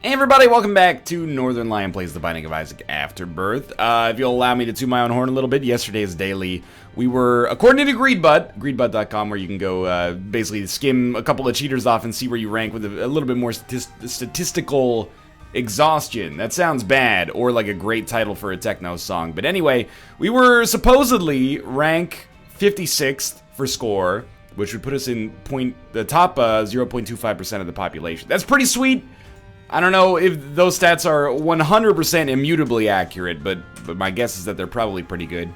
Hey everybody, welcome back to Northern Lion Plays The Binding of Isaac Afterbirth. If you'll allow me to toot my own horn a little bit, yesterday's daily, we were, according to greedbud.com, where you can go basically skim a couple of cheaters off and see where you rank with a little bit more statistical exhaustion. That sounds bad, or like a great title for a techno song. But anyway, we were supposedly rank 56th for score, which would put us in the top 0.25% of the population. That's pretty sweet. I don't know if those stats are 100% immutably accurate, but my guess is that they're probably pretty good.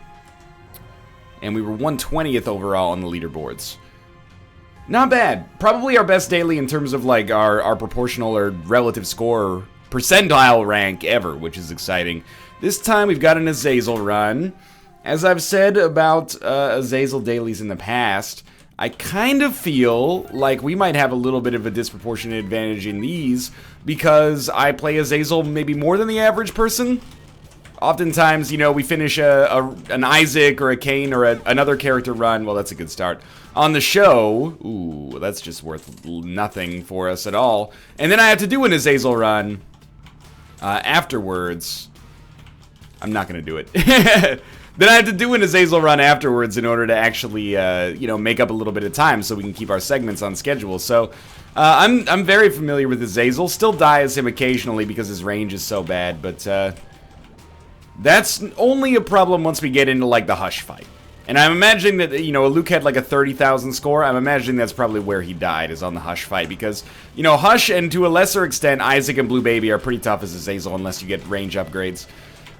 And we were 120th overall on the leaderboards. Not bad. Probably our best daily in terms of like our proportional or relative score percentile rank ever, which is exciting. This time we've got an Azazel run. As I've said about Azazel dailies in the past, I kind of feel like we might have a little bit of a disproportionate advantage in these because I play Azazel maybe more than the average person. Oftentimes, you know, we finish an Isaac or a Cain or another character run. Well, that's a good start. On the show, ooh, that's just worth nothing for us at all. And then I have to do an Azazel run afterwards. I'm not going to do it. Then I have to do an Azazel run afterwards in order to actually, you know, make up a little bit of time so we can keep our segments on schedule. So, I'm very familiar with Azazel. Still die as him occasionally because his range is so bad, but that's only a problem once we get into, like, the Hush fight. And I'm imagining that, you know, Luke had, like, a 30,000 score. I'm imagining that's probably where he died, is on the Hush fight, because, you know, Hush, and to a lesser extent, Isaac and Blue Baby are pretty tough as Azazel unless you get range upgrades.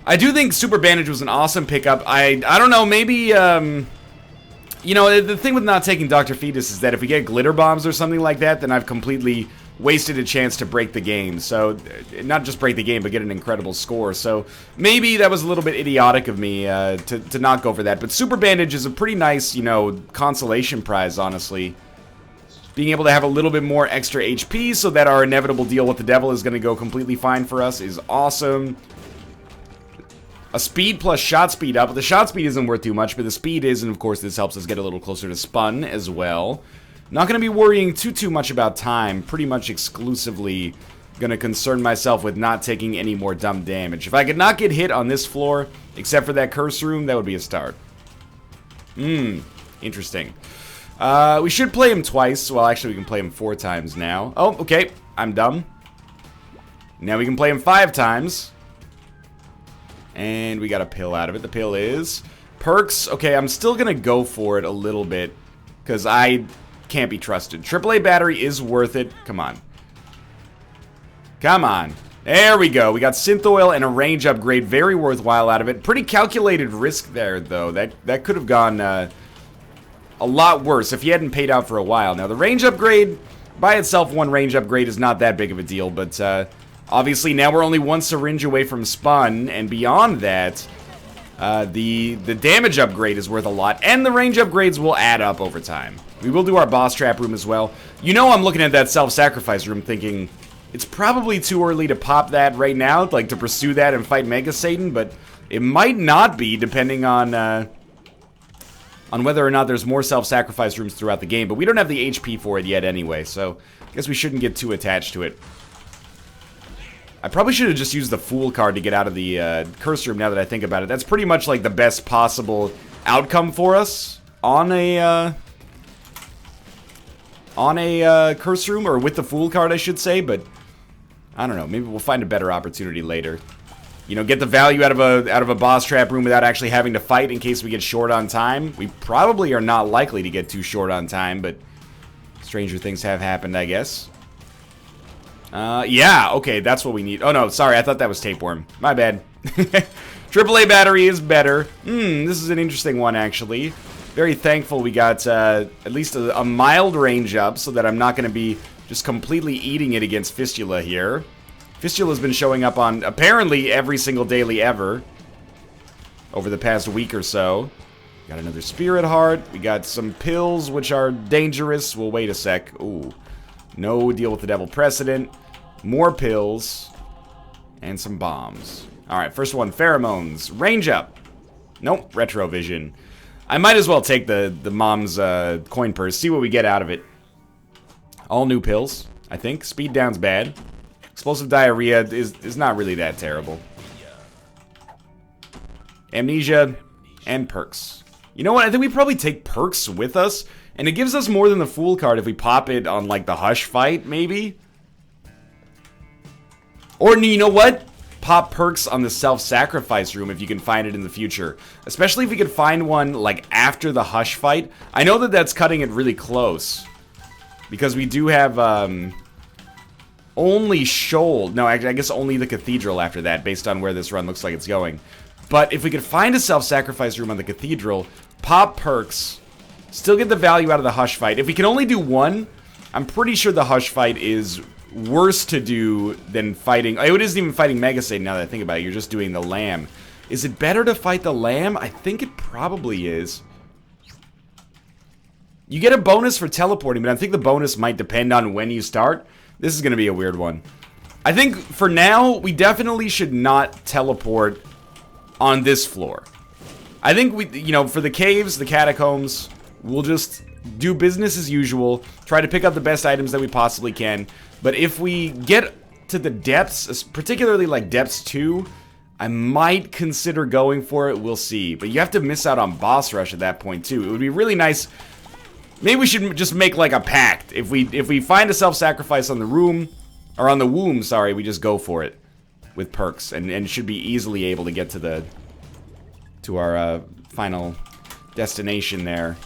I do think Super Bandage was an awesome pickup. I don't know, maybe, you know, the thing with not taking Dr. Fetus is that if we get glitter bombs or something like that, then I've completely wasted a chance to break the game. So, not just break the game, but get an incredible score. So, maybe that was a little bit idiotic of me to not go for that. But Super Bandage is a pretty nice, you know, consolation prize, honestly. Being able to have a little bit more extra HP so that our inevitable deal with the devil is going to go completely fine for us is awesome. A speed plus shot speed up. The shot speed isn't worth too much, but the speed is, and of course this helps us get a little closer to spun as well. Not going to be worrying too much about time. Pretty much exclusively going to concern myself with not taking any more dumb damage. If I could not get hit on this floor, except for that curse room, that would be a start. Interesting. We should play him twice. Well, actually we can play him 4 times now. Oh, okay. I'm dumb. Now we can play him 5 times. And we got a pill out of it. The pill is perks. Okay, I'm still going to go for it a little bit because I can't be trusted. AAA battery is worth it. Come on. Come on. There we go. We got synth oil and a range upgrade. Very worthwhile out of it. Pretty calculated risk there, though. That could have gone a lot worse if he hadn't paid out for a while. Now, the range upgrade, by itself, one range upgrade is not that big of a deal, but obviously, now we're only 1 syringe away from spun, and beyond that, the damage upgrade is worth a lot, and the range upgrades will add up over time. We will do our boss trap room as well. You know I'm looking at that self-sacrifice room thinking, it's probably too early to pop that right now, like to pursue that and fight Mega Satan, but it might not be, depending on whether or not there's more self-sacrifice rooms throughout the game, but we don't have the HP for it yet anyway, so I guess we shouldn't get too attached to it. I probably should have just used the Fool card to get out of the curse room now that I think about it. That's pretty much like the best possible outcome for us on a curse room, or with the Fool card, I should say, but I don't know. Maybe we'll find a better opportunity later. You know, get the value out of a boss trap room without actually having to fight in case we get short on time. We probably are not likely to get too short on time, but stranger things have happened, I guess. Yeah, okay, that's what we need. Oh, no, sorry, I thought that was tapeworm. My bad. AAA battery is better. This is an interesting one, actually. Very thankful we got at least a mild range up so that I'm not going to be just completely eating it against Fistula here. Fistula's been showing up on apparently every single daily ever over the past week or so. Got another Spirit Heart. We got some pills, which are dangerous. Well, wait a sec. Ooh. No deal with the devil precedent. More pills. And some bombs. Alright, first one, pheromones. Range up. Nope, retrovision. I might as well take the mom's coin purse. See what we get out of it. All new pills, I think. Speed down's bad. Explosive diarrhea is not really that terrible. Amnesia and perks. You know what? I think we probably take perks with us. And it gives us more than the Fool card if we pop it on, like, the Hush fight, maybe? Or, you know what? Pop perks on the self-sacrifice room if you can find it in the future. Especially if we could find one, like, after the Hush fight. I know that that's cutting it really close. Because we do have, only Shoal. No, I guess only the Cathedral after that, based on where this run looks like it's going. But if we could find a self-sacrifice room on the Cathedral, pop perks, still get the value out of the Hush fight. If we can only do one, I'm pretty sure the Hush fight is worse to do than fighting... It isn't even fighting Mega Satan now that I think about it. You're just doing the Lamb. Is it better to fight the Lamb? I think it probably is. You get a bonus for teleporting, but I think the bonus might depend on when you start. This is going to be a weird one. I think for now, we definitely should not teleport on this floor. I think we, you know, for the caves, the catacombs, we'll just do business as usual, try to pick up the best items that we possibly can. But if we get to the depths, particularly like depths 2, I might consider going for it. We'll see. But you have to miss out on boss rush at that point too. It would be really nice. Maybe we should just make like a pact. If we find a self-sacrifice on the room, or on the womb, sorry, we just go for it with perks and should be easily able to get to our final destination there.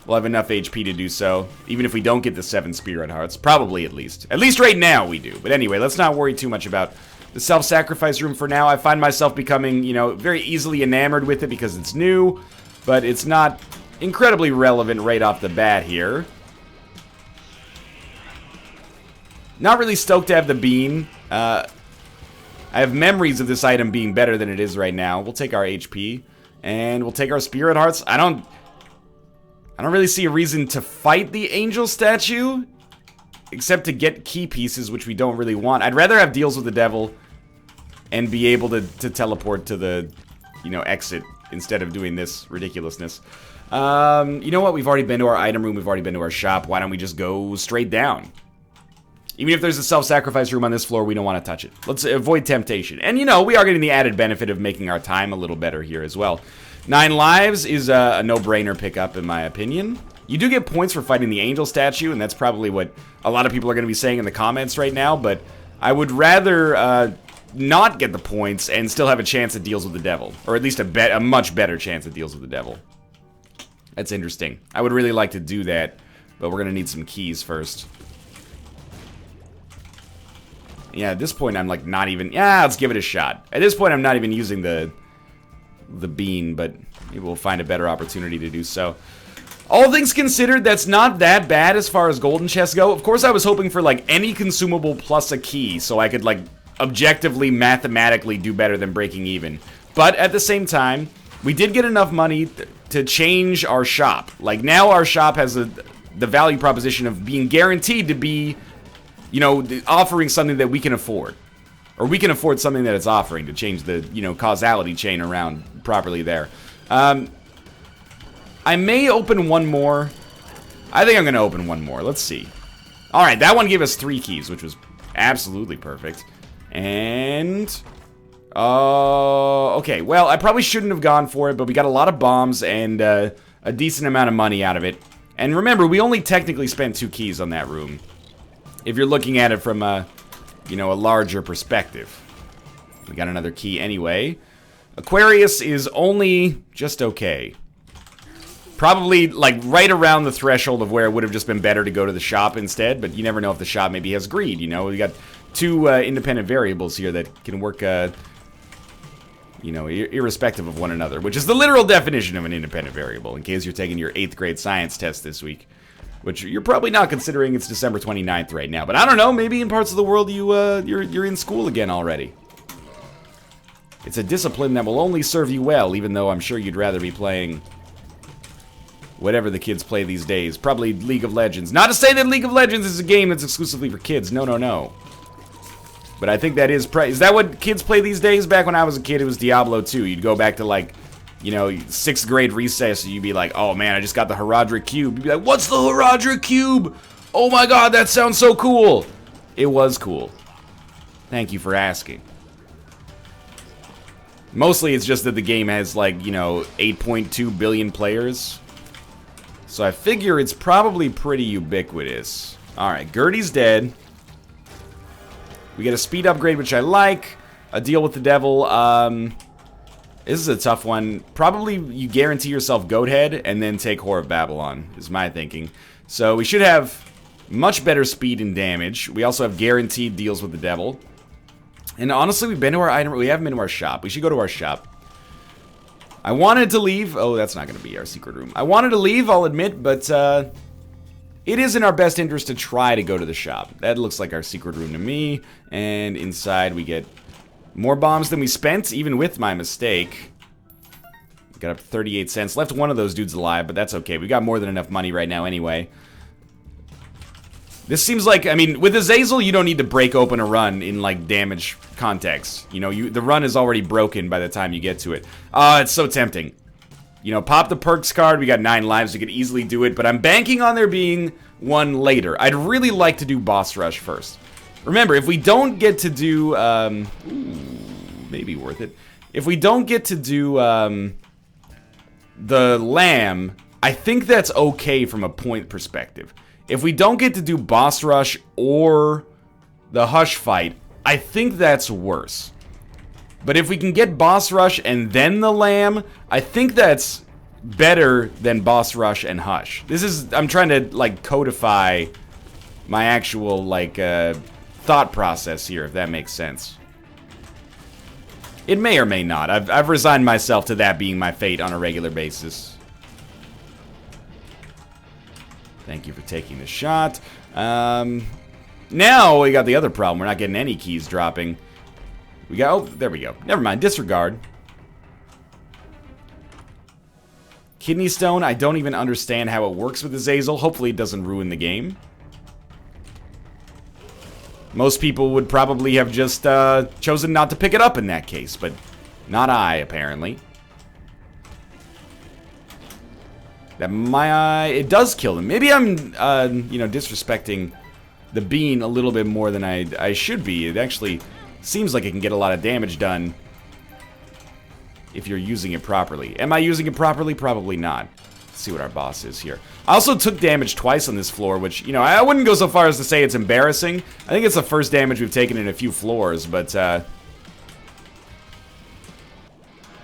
We'll have enough HP to do so, even if we don't get the 7 Spirit Hearts. Probably, at least. At least right now we do. But anyway, let's not worry too much about the self-sacrifice room for now. I find myself becoming, you know, very easily enamored with it because it's new, but it's not incredibly relevant right off the bat here. Not really stoked to have the bean. I have memories of this item being better than it is right now. We'll take our HP, and we'll take our Spirit Hearts. I don't really see a reason to fight the angel statue, except to get key pieces, which we don't really want. I'd rather have deals with the devil and be able to teleport to the, you know, exit instead of doing this ridiculousness. You know what? We've already been to our item room. We've already been to our shop. Why don't we just go straight down? Even if there's a self-sacrifice room on this floor, we don't want to touch it. Let's avoid temptation. And, you know, we are getting the added benefit of making our time a little better here as well. 9 lives is a no-brainer pickup, in my opinion. You do get points for fighting the angel statue, and that's probably what a lot of people are going to be saying in the comments right now, but I would rather not get the points and still have a chance at deals with the devil. Or at least a much better chance at deals with the devil. That's interesting. I would really like to do that, but we're going to need some keys first. Yeah, at this point I'm like not even... Yeah, let's give it a shot. At this point I'm not even using the bean, but maybe we'll find a better opportunity to do so. All things considered, that's not that bad as far as golden chests go. Of course I was hoping for like any consumable plus a key, so I could like objectively, mathematically do better than breaking even. But at the same time, we did get enough money to change our shop. Like now our shop has the value proposition of being guaranteed to be, you know, offering something that we can afford. Or we can afford something that it's offering to change the, you know, causality chain around properly there. I may open one more. I think I'm going to open one more. Let's see. Alright, that one gave us 3 keys, which was absolutely perfect. And... okay, well, I probably shouldn't have gone for it, but we got a lot of bombs and a decent amount of money out of it. And remember, we only technically spent 2 keys on that room. If you're looking at it from a, you know, a larger perspective. We got another key anyway. Aquarius is only just okay. Probably, like, right around the threshold of where it would have just been better to go to the shop instead, but you never know if the shop maybe has greed, you know? We got 2 independent variables here that can work, you know, irrespective of one another, which is the literal definition of an independent variable, in case you're taking your 8th grade science test this week. Which you're probably not considering. It's December 29th right now. But I don't know, maybe in parts of the world you're in school again already. It's a discipline that will only serve you well, even though I'm sure you'd rather be playing whatever the kids play these days. Probably League of Legends. Not to say that League of Legends is a game that's exclusively for kids. No, no, no. But I think that is that what kids play these days? Back when I was a kid, it was Diablo 2. You'd go back to, like, you know, 6th grade recess, and you'd be like, oh man, I just got the Herodric Cube. You'd be like, what's the Herodric Cube? Oh my god, that sounds so cool. It was cool. Thank you for asking. Mostly it's just that the game has, like, you know, 8.2 billion players. So I figure it's probably pretty ubiquitous. Alright, Gertie's dead. We get a speed upgrade, which I like. A deal with the devil. This is a tough one. Probably you guarantee yourself Goat Head and then take Whore of Babylon, is my thinking. So we should have much better speed and damage. We also have guaranteed deals with the devil. And honestly, we haven't been to our shop. We should go to our shop. I wanted to leave. Oh, that's not going to be our secret room. I wanted to leave, I'll admit, but it is in our best interest to try to go to the shop. That looks like our secret room to me. And inside we get more bombs than we spent, even with my mistake. Got up 38 cents. Left one of those dudes alive, but that's okay. We got more than enough money right now anyway. This seems like, I mean, with Azazel, you don't need to break open a run in, like, damage context. You know, the run is already broken by the time you get to it. It's so tempting. You know, pop the perks card. We got 9 lives. We could easily do it, but I'm banking on there being one later. I'd really like to do Boss Rush first. Remember, if we don't get to do, maybe worth it. If we don't get to do, the Lamb, I think that's okay from a point perspective. If we don't get to do Boss Rush or the Hush fight, I think that's worse. But if we can get Boss Rush and then the Lamb, I think that's better than Boss Rush and Hush. I'm trying to, like, codify my actual, like, thought process here, if that makes sense. It may or may not. I've resigned myself to that being my fate on a regular basis. Thank you for taking the shot. Now we got the other problem. We're not getting any keys dropping. We got, oh, there we go. Never mind, disregard. Kidney Stone, I don't even understand how it works with Azazel. Hopefully it doesn't ruin the game. Most people would probably have just chosen not to pick it up in that case, but not I, apparently. It does kill him. Maybe I'm, you know, disrespecting the bean a little bit more than I should be. It actually seems like it can get a lot of damage done if you're using it properly. Am I using it properly? Probably not. Let's see what our boss is here. I also took damage twice on this floor, which, you know, I wouldn't go so far as to say it's embarrassing. I think it's the first damage we've taken in a few floors, but,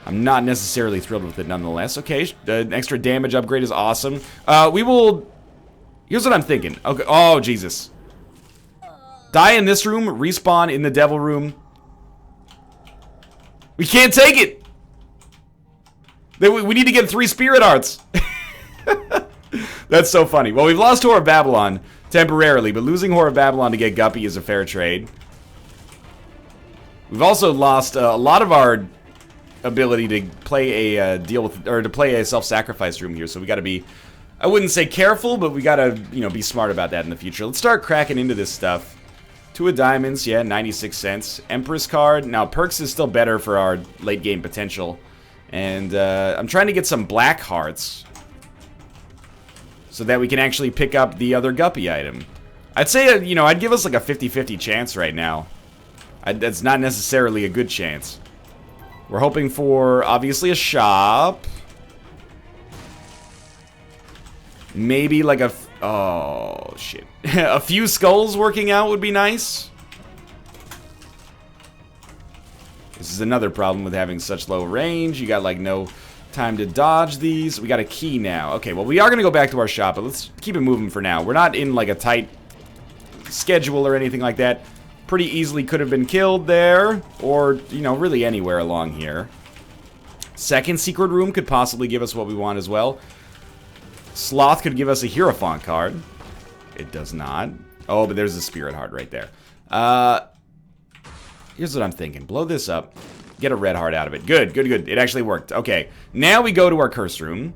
I'm not necessarily thrilled with it nonetheless. Okay, the extra damage upgrade is awesome. Here's what I'm thinking. Okay, oh, Jesus. Die in this room, respawn in the devil room. We can't take it! We need to get 3 spirit hearts. That's so funny. Well, we've lost Whore of Babylon temporarily, but losing Whore of Babylon to get Guppy is a fair trade. We've also lost a lot of our ability to play a to play a self-sacrifice room here, so we gotta be, I wouldn't say careful, but we gotta, you know, be smart about that in the future. Let's start cracking into this stuff. 2 of diamonds, yeah, 96 cents. Empress card, now perks is still better for our late game potential. And I'm trying to get some black hearts so that we can actually pick up the other Guppy item. I'd say, you know, I'd give us like a 50-50 chance right now. That's not necessarily a good chance. We're hoping for, obviously, a shop. Maybe like a... oh, shit. A few skulls working out would be nice. This is another problem with having such low range. You got, like, no time to dodge these. We got a key now. Okay, well, we are going to go back to our shop, but let's keep it moving for now. We're not in, like, a tight schedule or anything like that. Pretty easily could have been killed there, or, you know, really anywhere along here. Second secret room could possibly give us what we want as well. Sloth could give us a Hierophant card. It does not. Oh, but there's a Spirit Heart right there. Here's what I'm thinking. Blow this up. Get a red heart out of it. Good, good, good. It actually worked. Okay, now we go to our curse room.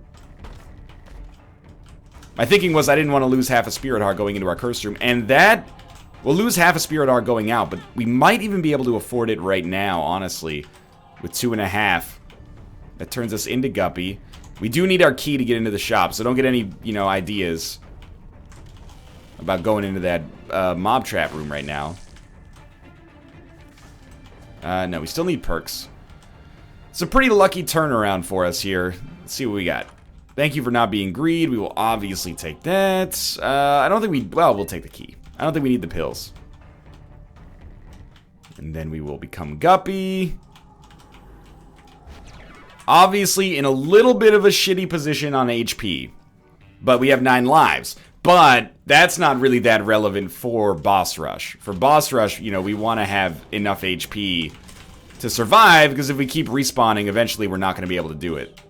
My thinking was I didn't want to lose half a Spirit Heart going into our curse room, and that... we'll lose half a Spirit Heart going out, but we might even be able to afford it right now, honestly, with 2.5. That turns us into Guppy. We do need our key to get into the shop, so don't get any, you know, ideas about going into that mob trap room right now. No, we still need perks. It's a pretty lucky turnaround for us here. Let's see what we got. Thank you for not being greed. We will obviously take that. I don't think we... Well, we'll take the key. I don't think we need the pills. And then we will become Guppy. Obviously, in a little bit of a shitty position on HP. But we have 9 lives. But that's not really that relevant for Boss Rush. For Boss Rush, you know, we want to have enough HP to survive, because if we keep respawning, eventually we're not going to be able to do it.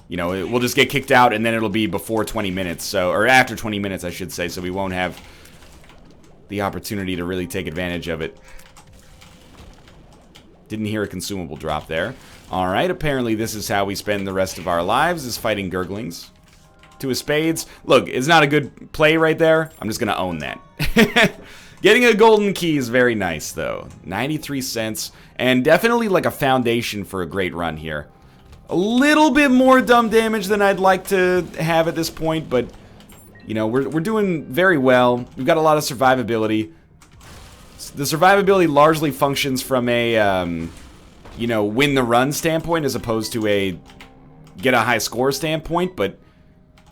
You know, we'll just get kicked out, and then it'll be before 20 minutes, so, or after 20 minutes, I should say, so we won't have the opportunity to really take advantage of it. Didn't hear a consumable drop there. Alright, apparently this is how we spend the rest of our lives, is fighting Gurglings. 2 of spades. Look, it's not a good play right there. I'm just gonna own that. Getting a golden key is very nice, though. 93 cents, and definitely like a foundation for a great run here. A little bit more dumb damage than I'd like to have at this point, but, you know, we're doing very well. We've got a lot of survivability. The survivability largely functions from a, you know, win the run standpoint as opposed to a get a high score standpoint, but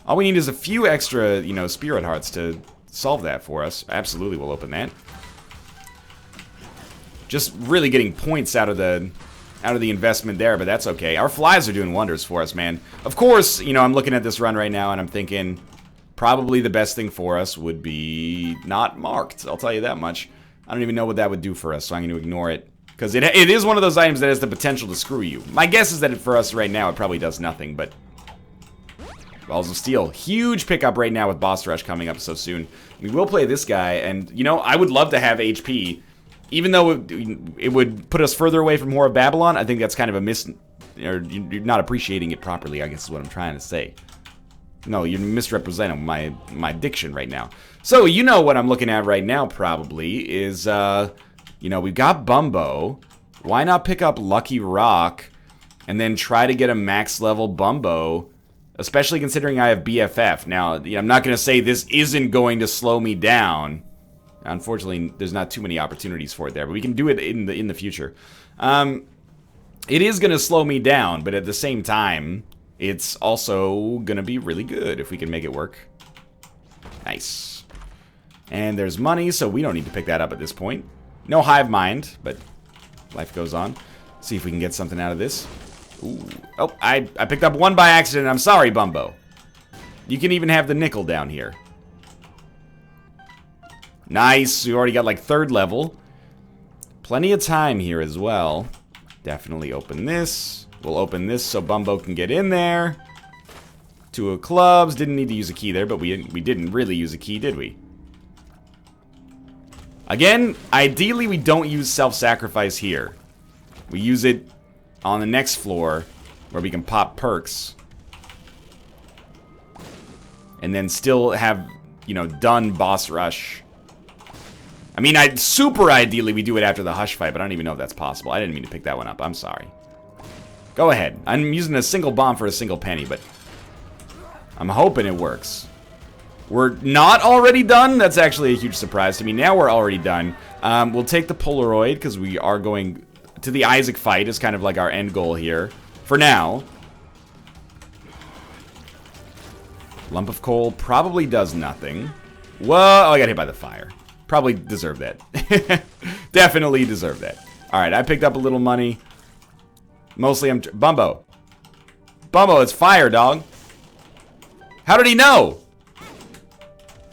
all we need is a few extra, you know, spirit hearts to solve that for us. Absolutely, we'll open that. Just really getting points out of the investment there, but that's okay. Our flies are doing wonders for us, man. Of course, you know, I'm looking at this run right now and I'm thinking probably the best thing for us would be not marked. I'll tell you that much. I don't even know what that would do for us, so I'm going to ignore it. Because it is one of those items that has the potential to screw you. My guess is that for us right now, it probably does nothing, but... Balls of Steel. Huge pickup right now with Boss Rush coming up so soon. We will play this guy, and, you know, I would love to have HP. Even though it would put us further away from Whore of Babylon, I think that's kind of a or you're not appreciating it properly, I guess is what I'm trying to say. No, you're misrepresenting my diction right now. So, you know what I'm looking at right now, probably, is, you know, we've got Bumbo. Why not pick up Lucky Rock and then try to get a max level Bumbo? Especially considering I have BFF. Now, you know, I'm not going to say this isn't going to slow me down. Unfortunately, there's not too many opportunities for it there, but we can do it in the future. It is going to slow me down, but at the same time, it's also going to be really good if we can make it work. Nice. And there's money, so we don't need to pick that up at this point. No hive mind, but life goes on. See if we can get something out of this. Ooh. Oh, I picked up 1 by accident. I'm sorry, Bumbo. You can even have the nickel down here. Nice. We already got like 3rd level. Plenty of time here as well. Definitely open this. We'll open this so Bumbo can get in there. 2 of clubs. Didn't need to use a key there, but we didn't really use a key, did we? Again, ideally we don't use self-sacrifice here. We use it on the next floor where we can pop perks. And then still have, you know, done Boss Rush. I mean, super ideally we do it after the Hush fight, but I don't even know if that's possible. I didn't mean to pick that one up. I'm sorry. Go ahead. I'm using a single bomb for a single penny, but I'm hoping it works. We're not already done? That's actually a huge surprise to me. Now we're already done. We'll take the Polaroid, because we are going to the Isaac fight is kind of like our end goal here. For now. Lump of coal probably does nothing. Whoa, oh, I got hit by the fire. Probably deserve that. Definitely deserve that. Alright, I picked up a little money. Mostly I'm... Bumbo. Bumbo, it's fire, dog. How did he know?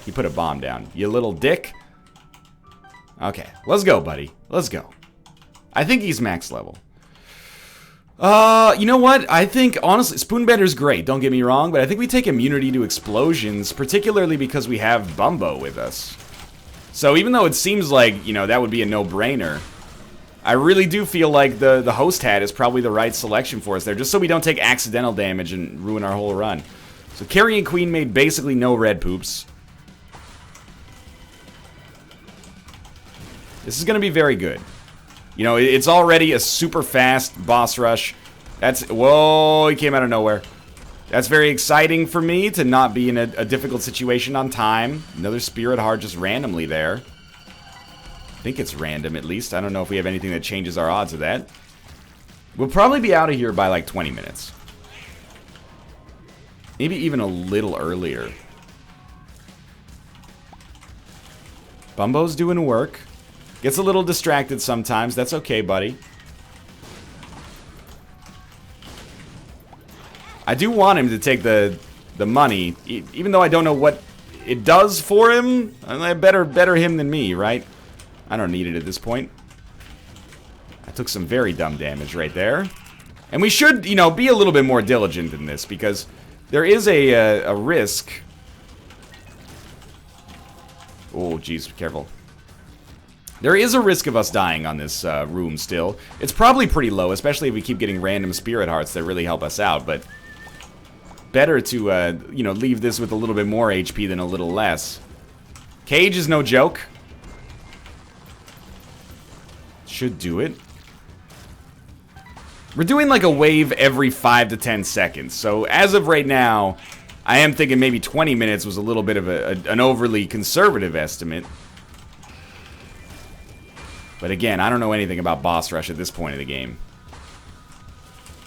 He put a bomb down. You little dick. Okay, let's go, buddy. Let's go. I think he's max level. You know what? I think, honestly, Spoonbender's great, don't get me wrong, but I think we take immunity to explosions, particularly because we have Bumbo with us. So even though it seems like, you know, that would be a no-brainer, I really do feel like the host hat is probably the right selection for us there, just so we don't take accidental damage and ruin our whole run. So Carrion Queen made basically no red poops. This is going to be very good. You know, it's already a super fast boss rush. That's... Whoa, he came out of nowhere. That's very exciting for me to not be in a difficult situation on time. Another Spirit Heart just randomly there. think it's random, at least. I don't know if we have anything that changes our odds of that. We'll probably be out of here by like 20 minutes. Maybe even a little earlier. Bumbo's doing work. Gets a little distracted sometimes. That's okay, buddy. I do want him to take the money, even though I don't know what it does for him. Better him than me, right? I don't need it at this point. I took some very dumb damage right there. And we should, you know, be a little bit more diligent in this, because there is a risk. Oh, jeez, be careful. There is a risk of us dying on this room still. It's probably pretty low, especially if we keep getting random spirit hearts that really help us out, but better to, you know, leave this with a little bit more HP than a little less. Cage is no joke. Should do it. We're doing like a wave every 5 to 10 seconds, so as of right now, I am thinking maybe 20 minutes was a little bit of an overly conservative estimate. But again, I don't know anything about boss rush at this point of the game.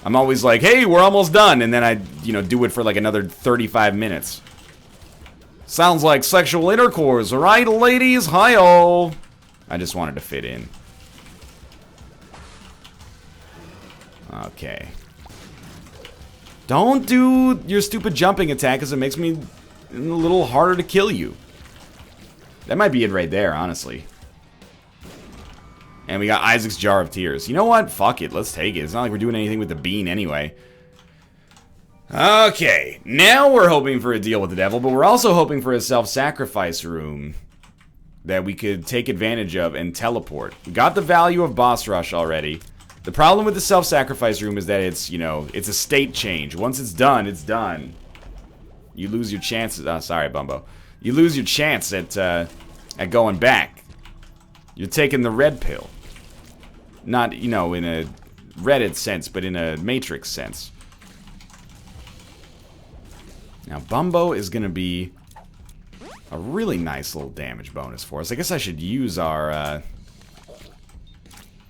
I'm always like, hey, we're almost done, and then I, you know, do it for like another 35 minutes. Sounds like sexual intercourse, right, ladies? Hi-oh. I just wanted to fit in. Okay. Don't do your stupid jumping attack, because it makes me a little harder to kill you. That might be it right there, honestly. And we got Isaac's Jar of Tears. You know what? Fuck it. Let's take it. It's not like we're doing anything with the bean anyway. Okay. Now we're hoping for a deal with the devil, but we're also hoping for a self-sacrifice room that we could take advantage of and teleport. We got the value of boss rush already. The problem with the self-sacrifice room is that it's, you know, it's a state change. Once it's done, it's done. You lose your chances. Oh, sorry, Bumbo. You lose your chance at going back. You're taking the red pill. Not, you know, in a Reddit sense, but in a Matrix sense. Now, Bumbo is going to be a really nice little damage bonus for us. I guess I should use our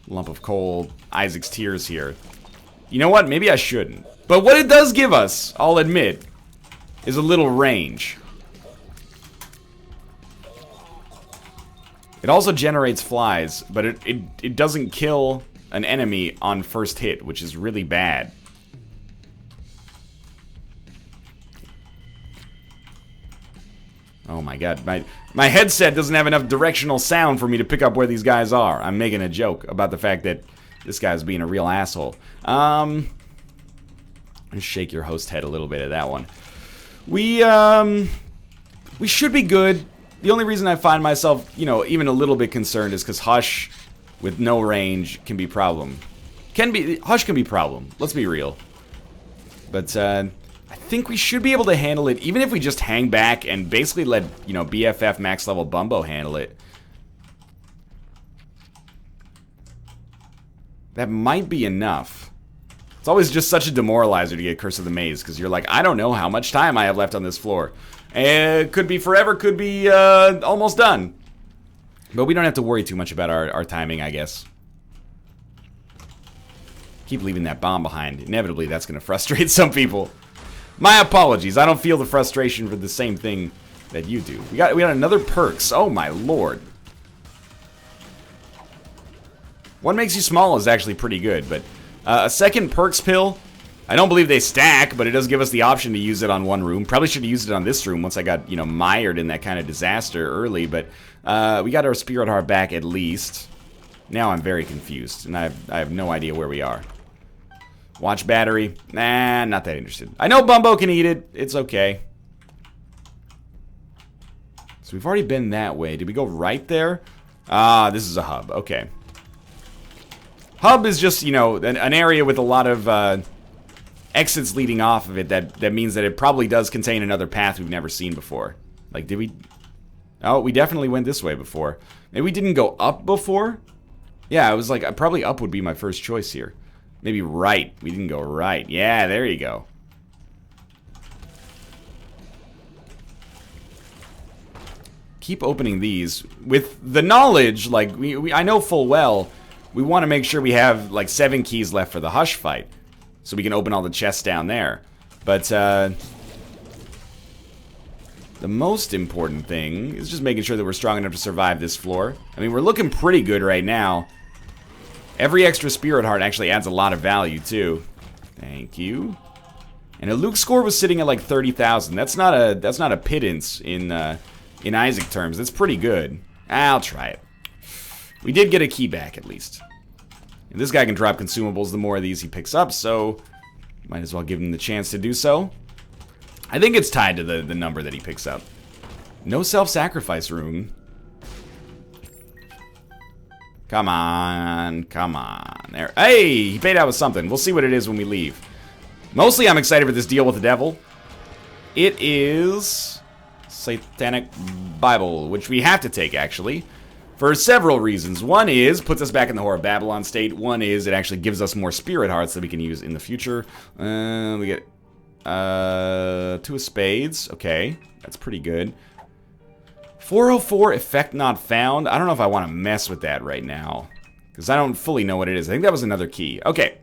lump of coal, Isaac's Tears here. You know what? Maybe I shouldn't. But what it does give us, I'll admit, is a little range. It also generates flies, but it doesn't kill an enemy on first hit, which is really bad. Oh my god, my headset doesn't have enough directional sound for me to pick up where these guys are. I'm making a joke about the fact that this guy's being a real asshole. Just shake your host head a little bit at that one. We should be good. The only reason I find myself, you know, even a little bit concerned is because Hush with no range can be problem. Hush can be problem. Let's be real. But I think we should be able to handle it, even if we just hang back and basically let, you know, BFF max level Bumbo handle it. That might be enough. It's always just such a demoralizer to get Curse of the Maze, because you're like, I don't know how much time I have left on this floor. It could be forever, could be almost done. But we don't have to worry too much about our timing, I guess. Keep leaving that bomb behind. Inevitably, that's going to frustrate some people. My apologies. I don't feel the frustration for the same thing that you do. We got another perks. Oh my lord. One makes you small is actually pretty good, but a second perks pill. I don't believe they stack, but it does give us the option to use it on one room. Probably should have used it on this room once I got, you know, mired in that kind of disaster early, but we got our Spirit Heart back at least. Now I'm very confused, and I have no idea where we are. Watch battery. Nah, not that interested. I know Bumbo can eat it. It's okay. So we've already been that way. Did we go right there? Ah, this is a hub. Okay. Hub is just, you know, an area with a lot of exits leading off of it that means that it probably does contain another path we've never seen before. Like, did we... Oh, we definitely went this way before. Maybe we didn't go up before? Yeah, I was like, probably up would be my first choice here. Maybe right. We didn't go right. Yeah, there you go. keep opening these with the knowledge, like, I know full well we want to make sure we have, like, 7 keys left for the Hush fight. So we can open all the chests down there. But, the most important thing is just making sure that we're strong enough to survive this floor. I mean, we're looking pretty good right now. Every extra spirit heart actually adds a lot of value, too. Thank you. And a Luke score was sitting at like 30,000. That's not a pittance in Isaac terms. That's pretty good. I'll try it. We did get a key back, at least. And this guy can drop consumables the more of these he picks up, so might as well give him the chance to do so. I think it's tied to the number that he picks up. No self-sacrifice room. Come on, come on. There. Hey, he paid out with something. We'll see what it is when we leave. Mostly I'm excited for this deal with the devil. It is Satanic Bible, which we have to take, actually, for several reasons. One is, puts us back in the Whore of Babylon state. One is, it actually gives us more spirit hearts that we can use in the future. We get 2 of spades. Okay, that's pretty good. 404, effect not found. I don't know if I want to mess with that right now, because I don't fully know what it is. I think that was another key. Okay,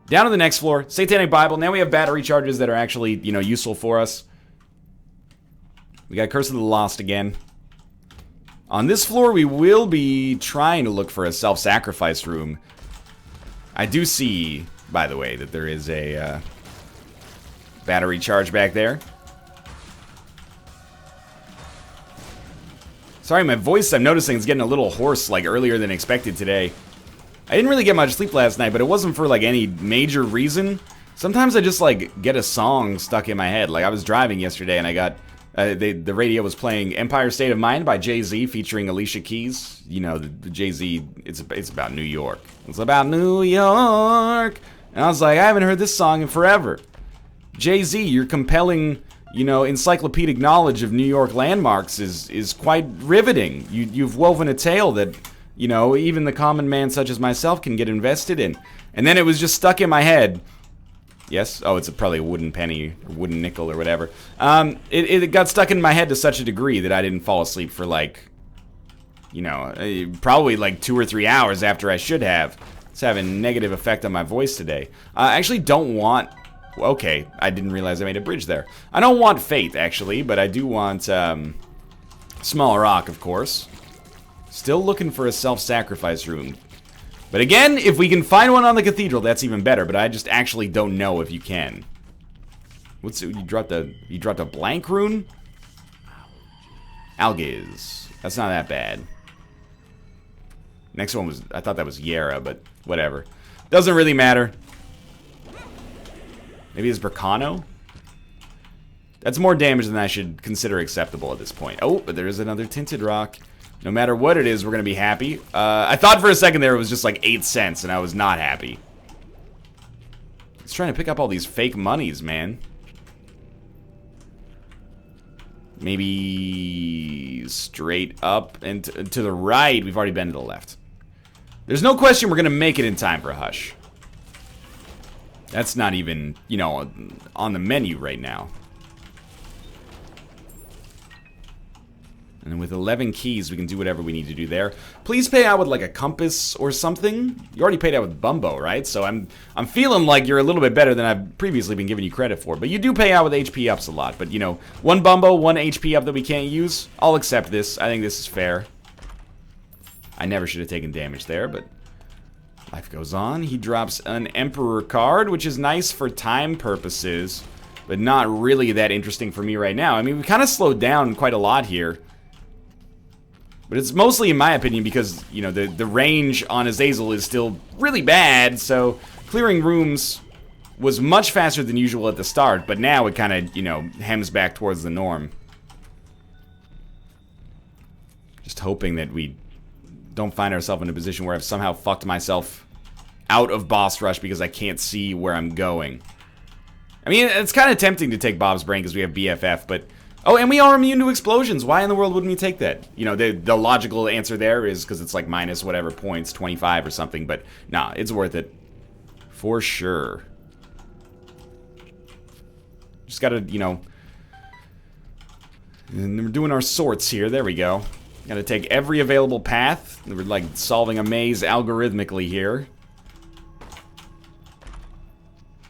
down to the next floor. Satanic Bible. Now we have battery charges that are actually, you know, useful for us. We got Curse of the Lost again. On this floor, we will be trying to look for a self-sacrifice room. I do see, by the way, that there is a battery charge back there. Sorry, my voice, I'm noticing, is getting a little hoarse, like, earlier than expected today. I didn't really get much sleep last night, but it wasn't for, like, any major reason. Sometimes I just, like, get a song stuck in my head. Like, I was driving yesterday, and I got... the radio was playing Empire State of Mind by Jay-Z featuring Alicia Keys. You know, the Jay-Z, it's about New York. It's about New York. And I was like, I haven't heard this song in forever. Jay-Z, your compelling, you know, encyclopedic knowledge of New York landmarks is quite riveting. You've woven a tale that, you know, even the common man such as myself can get invested in. And then it was just stuck in my head. Yes? Oh, it's probably a wooden penny, or wooden nickel, or whatever. It got stuck in my head to such a degree that I didn't fall asleep for, like, you know, probably like 2 or 3 hours after I should have. It's having a negative effect on my voice today. I actually don't want... Okay, I didn't realize I made a bridge there. I don't want Fate, actually, but I do want Small Rock, of course. Still looking for a self-sacrifice room. But again, if we can find one on the cathedral, that's even better. But I just actually don't know if you can. What's it? You dropped a blank rune? Algiz. That's not that bad. Next one was, I thought that was Yera, but whatever. Doesn't really matter. Maybe it's Berkano? That's more damage than I should consider acceptable at this point. Oh, but there is another tinted rock. No matter what it is, we're going to be happy. I thought for a second there it was just like 8 cents, and I was not happy. He's trying to pick up all these fake monies, man. Maybe straight up and to the right. We've already been to the left. There's no question we're going to make it in time for Hush. That's not even, you know, on the menu right now. And with 11 keys, we can do whatever we need to do there. Please pay out with, like, a compass or something. You already paid out with Bumbo, right? So I'm feeling like you're a little bit better than I've previously been giving you credit for. But you do pay out with HP ups a lot. But, you know, 1 Bumbo, 1 HP up that we can't use. I'll accept this. I think this is fair. I never should have taken damage there, but life goes on. He drops an Emperor card, which is nice for time purposes, but not really that interesting for me right now. I mean, we kind of slowed down quite a lot here. But it's mostly, in my opinion, because, you know, the range on Azazel is still really bad, so clearing rooms was much faster than usual at the start, but now it kind of, you know, hems back towards the norm. Just hoping that we don't find ourselves in a position where I've somehow fucked myself out of boss rush because I can't see where I'm going. I mean, it's kind of tempting to take Bob's Brain because we have BFF, but... Oh, and we are immune to explosions. Why in the world wouldn't we take that? You know, the logical answer there is because it's like minus whatever points, 25 or something, but nah, it's worth it. For sure. Just gotta, you know... And we're doing our sorts here. There we go. Gotta take every available path. We're like solving a maze algorithmically here.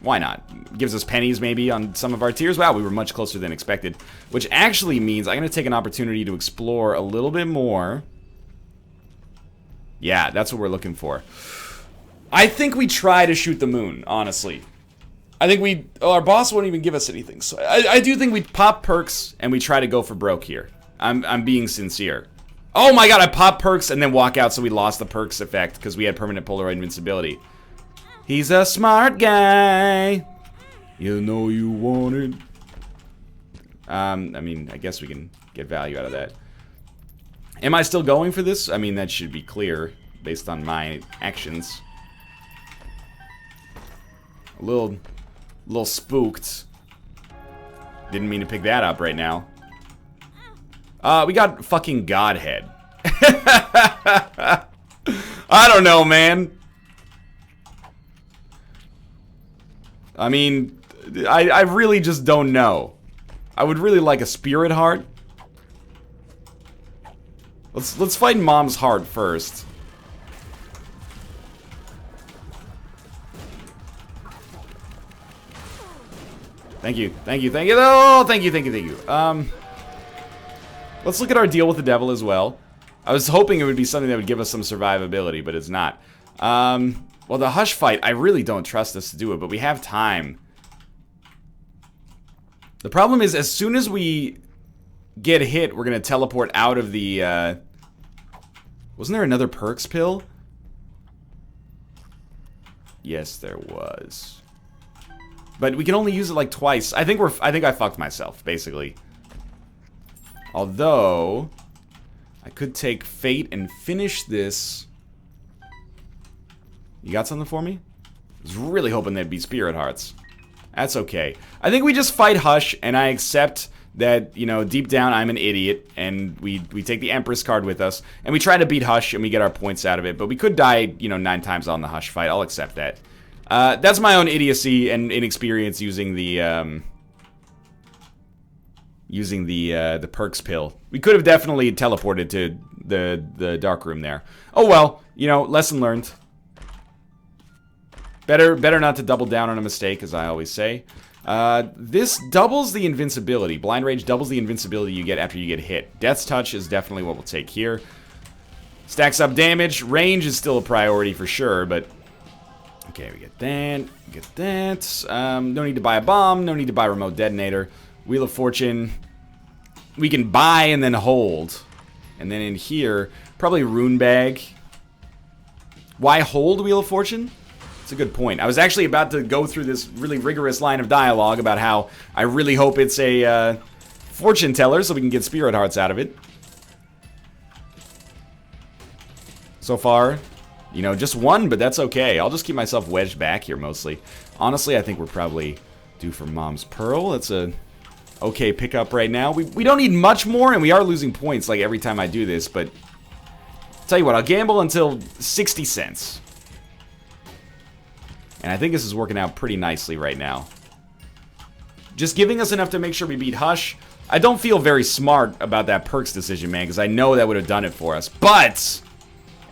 Why not? Gives us pennies maybe on some of our tiers. Wow, we were much closer than expected. Which actually means I'm gonna take an opportunity to explore a little bit more. Yeah, that's what we're looking for. I think we try to shoot the moon, honestly. I think our boss won't even give us anything. So I do think we pop perks and we try to go for broke here. I'm being sincere. Oh my god, I pop perks and then walk out, so we lost the perks effect because we had permanent Polaroid invincibility. He's a smart guy. You know you want it. I mean, I guess we can get value out of that. Am I still going for this? I mean, that should be clear based on my actions. A little spooked. Didn't mean to pick that up right now. We got fucking Godhead. I don't know, man. I mean, I really just don't know. I would really like a Spirit Heart. Let's fight Mom's Heart first. Thank you, thank you, thank you. Oh, thank you, thank you, thank you. Let's look at our deal with the devil as well. I was hoping it would be something that would give us some survivability, but it's not. Well, the Hush fight, I really don't trust us to do it, but we have time. The problem is, as soon as we get hit, we're gonna teleport out of the, wasn't there another perks pill? Yes, there was. But we can only use it like twice. I think I fucked myself, basically. Although, I could take Fate and finish this. You got something for me? I was really hoping they'd be Spirit Hearts. That's okay. I think we just fight Hush, and I accept that, you know, deep down I'm an idiot, and we take the Empress card with us, and we try to beat Hush, and we get our points out of it, but we could die, you know, 9 times on the Hush fight. I'll accept that. That's my own idiocy and inexperience using the perks pill. We could have definitely teleported to the dark room there. Oh well, you know, lesson learned. Better not to double down on a mistake, as I always say. This doubles the invincibility. Blind Rage doubles the invincibility you get after you get hit. Death's Touch is definitely what we'll take here. Stacks up damage. Range is still a priority for sure, but... Okay, we get that. We get that. No need to buy a bomb. No need to buy a remote detonator. Wheel of Fortune. We can buy and then hold. And then in here, probably Rune Bag. Why hold Wheel of Fortune? That's a good point. I was actually about to go through this really rigorous line of dialogue about how I really hope it's a fortune teller so we can get Spirit Hearts out of it. So far, you know, just one, but that's okay. I'll just keep myself wedged back here mostly. Honestly, I think we're probably due for Mom's Pearl. That's a okay pickup right now. We don't need much more, and we are losing points like every time I do this, but tell you what, I'll gamble until 60 cents. And I think this is working out pretty nicely right now. Just giving us enough to make sure we beat Hush. I don't feel very smart about that perks decision, man, because I know that would have done it for us. But,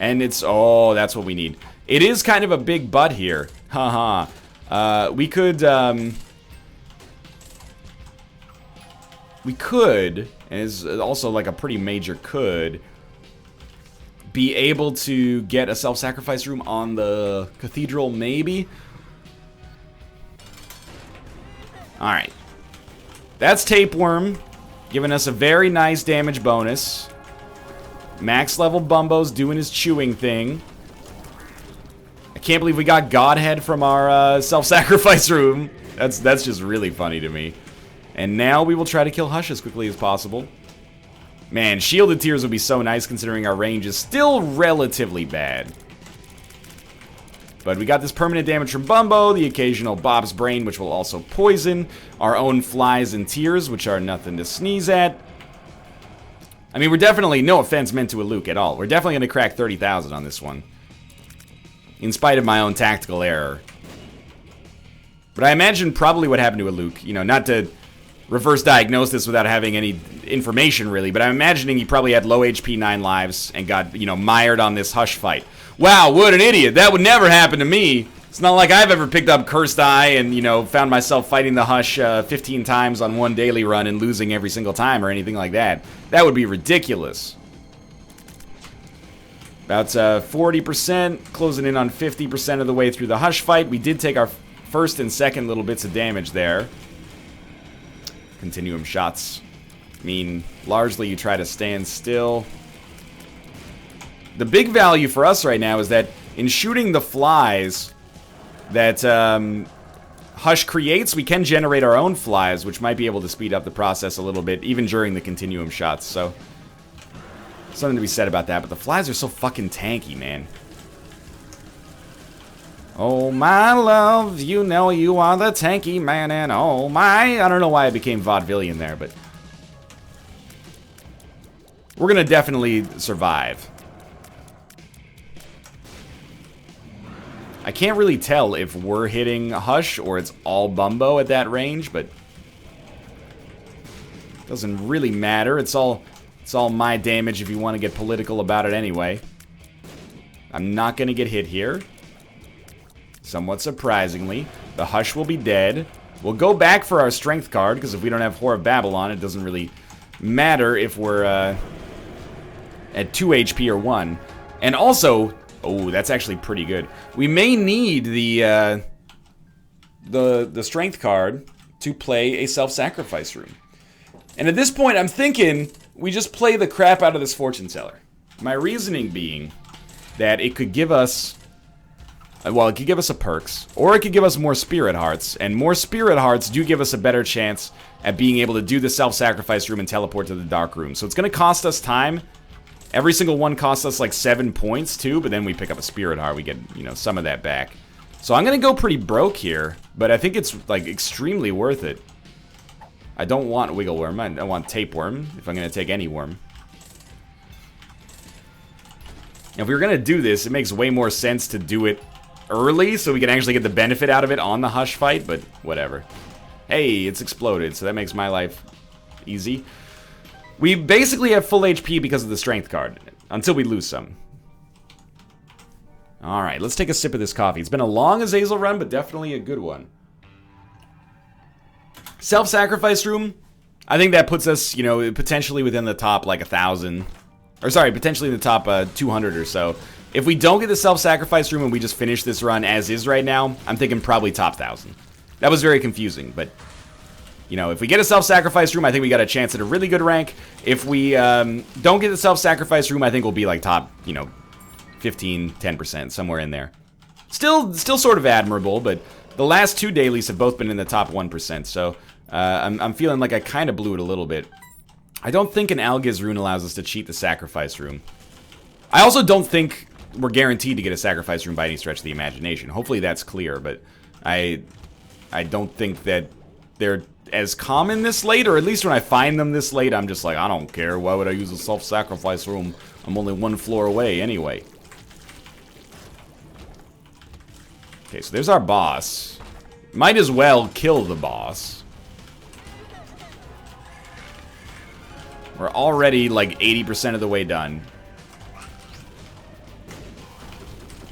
and it's, oh, that's what we need. It is kind of a big but here. Haha. We could, and it's also like a pretty major could, be able to get a self-sacrifice room on the cathedral, maybe? Alright. That's Tapeworm, giving us a very nice damage bonus. Max level Bumbo's doing his chewing thing. I can't believe we got Godhead from our self-sacrifice room. That's just really funny to me. And now we will try to kill Hush as quickly as possible. Man, shielded tears would be so nice considering our range is still relatively bad. But we got this permanent damage from Bumbo, the occasional Bob's Brain, which will also poison, our own flies and tears, which are nothing to sneeze at. I mean, we're definitely, no offense meant to a Luke at all, we're definitely going to crack 30,000 on this one. In spite of my own tactical error. But I imagine probably what happened to a Luke, you know, not to reverse diagnose this without having any information, really. But I'm imagining he probably had low HP, 9 lives, and got, you know, mired on this Hush fight. Wow, what an idiot. That would never happen to me. It's not like I've ever picked up Cursed Eye and, you know, found myself fighting the Hush 15 times on one daily run and losing every single time or anything like that. That would be ridiculous. About 40%, closing in on 50% of the way through the Hush fight. We did take our first and second little bits of damage there. Continuum shots mean largely you try to stand still. The big value for us right now is that in shooting the flies that Hush creates, we can generate our own flies, which might be able to speed up the process a little bit, even during the continuum shots. So, something to be said about that. But the flies are so fucking tanky, man. Oh, my love, you know you are the tanky man, and oh, my... I don't know why I became vaudevillian there, but... we're gonna definitely survive. I can't really tell if we're hitting Hush or it's all Bumbo at that range, but... doesn't really matter. It's all my damage if you want to get political about it anyway. I'm not gonna get hit here. Somewhat surprisingly, the Hush will be dead. We'll go back for our strength card, because if we don't have Whore of Babylon, it doesn't really matter if we're at 2 HP or 1. And also, oh, that's actually pretty good. We may need the strength card to play a self-sacrifice room. And at this point, I'm thinking we just play the crap out of this Fortune Teller. My reasoning being that it could give us... well, it could give us a perks, or it could give us more Spirit Hearts, and more Spirit Hearts do give us a better chance at being able to do the self-sacrifice room and teleport to the Dark Room. So it's going to cost us time. Every single one costs us like 7 points too, but then we pick up a Spirit Heart, we get, you know, some of that back. So I'm going to go pretty broke here, but I think it's like extremely worth it. I don't want Wiggle Worm, I want Tapeworm, if I'm going to take any worm. Now, if we were going to do this, it makes way more sense to do it early, so we can actually get the benefit out of it on the Hush fight, but whatever. Hey, it's exploded, so that makes my life easy. We basically have full HP because of the strength card, until we lose some. Alright, let's take a sip of this coffee. It's been a long Azazel run, but definitely a good one. Self-sacrifice room, I think that puts us, you know, potentially within the top, like, 1,000. Or, sorry, potentially in the top 200 or so. If we don't get the self-sacrifice room and we just finish this run as is right now, I'm thinking probably top 1,000. That was very confusing, but, you know, if we get a self-sacrifice room, I think we got a chance at a really good rank. If we don't get the self-sacrifice room, I think we'll be, like, top, you know, 15, 10%, somewhere in there. Still sort of admirable, but the last 2 dailies have both been in the top 1%, so I'm feeling like I kind of blew it a little bit. I don't think an Algiz rune allows us to cheat the sacrifice room. I also don't think we're guaranteed to get a sacrifice room by any stretch of the imagination. Hopefully that's clear, but I don't think that they're as common this late, or at least when I find them this late, I'm just like, I don't care. Why would I use a self-sacrifice room? I'm only 1 floor away anyway. Okay, so there's our boss. Might as well kill the boss. We're already like 80% of the way done.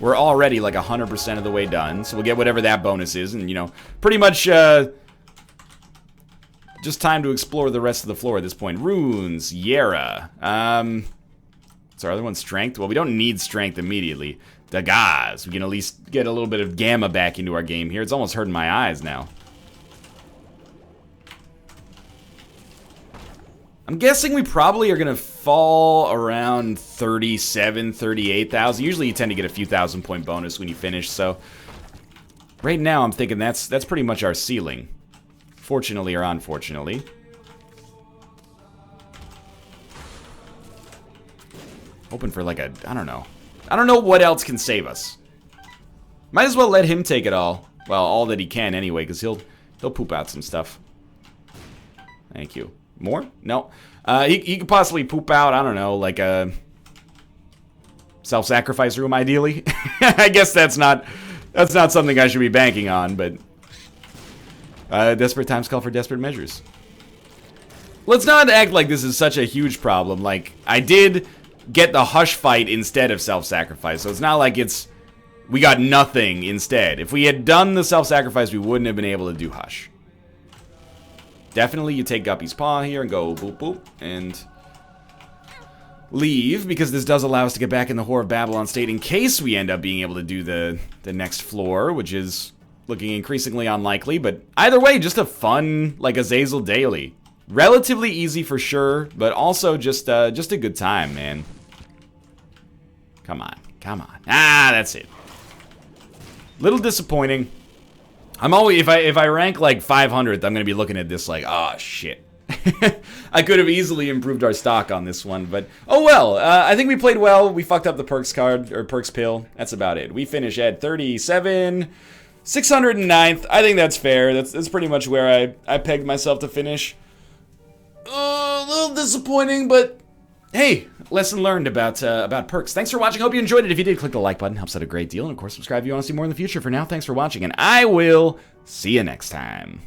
We're already like 100% of the way done, so we'll get whatever that bonus is, and, you know, pretty much just time to explore the rest of the floor at this point. Runes, Yera. What's our other one? Strength? Well, we don't need strength immediately. Dagaz. We can at least get a little bit of gamma back into our game here. It's almost hurting my eyes now. I'm guessing we probably are going to fall around 37, 38,000. Usually you tend to get a few thousand point bonus when you finish, so right now I'm thinking that's pretty much our ceiling. Fortunately or unfortunately. Hoping for like a, I don't know. I don't know what else can save us. Might as well let him take it all. Well, all that he can anyway, because he'll poop out some stuff. Thank you. More? No. He could possibly poop out, I don't know, like a self-sacrifice room, ideally. I guess that's not something I should be banking on, but desperate times call for desperate measures. let's not act like this is such a huge problem. Like, I did get the Hush fight instead of self-sacrifice, so it's not like we got nothing instead. If we had done the self-sacrifice, we wouldn't have been able to do Hush. Definitely you take Guppy's Paw here and go boop boop and leave, because this does allow us to get back in the Whore of Babylon state in case we end up being able to do the next floor, which is looking increasingly unlikely. But either way, just a fun, like, Azazel daily. Relatively easy for sure, but also just a good time, man. Come on, come on. Ah, that's it. Little disappointing. I'm always, if I rank like 500th, I'm gonna be looking at this like, oh shit. I could have easily improved our stock on this one, but oh well. I think we played well. We fucked up the perks card, or perks pill. That's about it. We finish at 37, 609th. I think that's fair. That's pretty much where I pegged myself to finish. A little disappointing, but hey, lesson learned about perks. Thanks for watching. Hope you enjoyed it. If you did, click the like button. Helps out a great deal. And of course, subscribe if you want to see more in the future. For now, thanks for watching, and I will see you next time.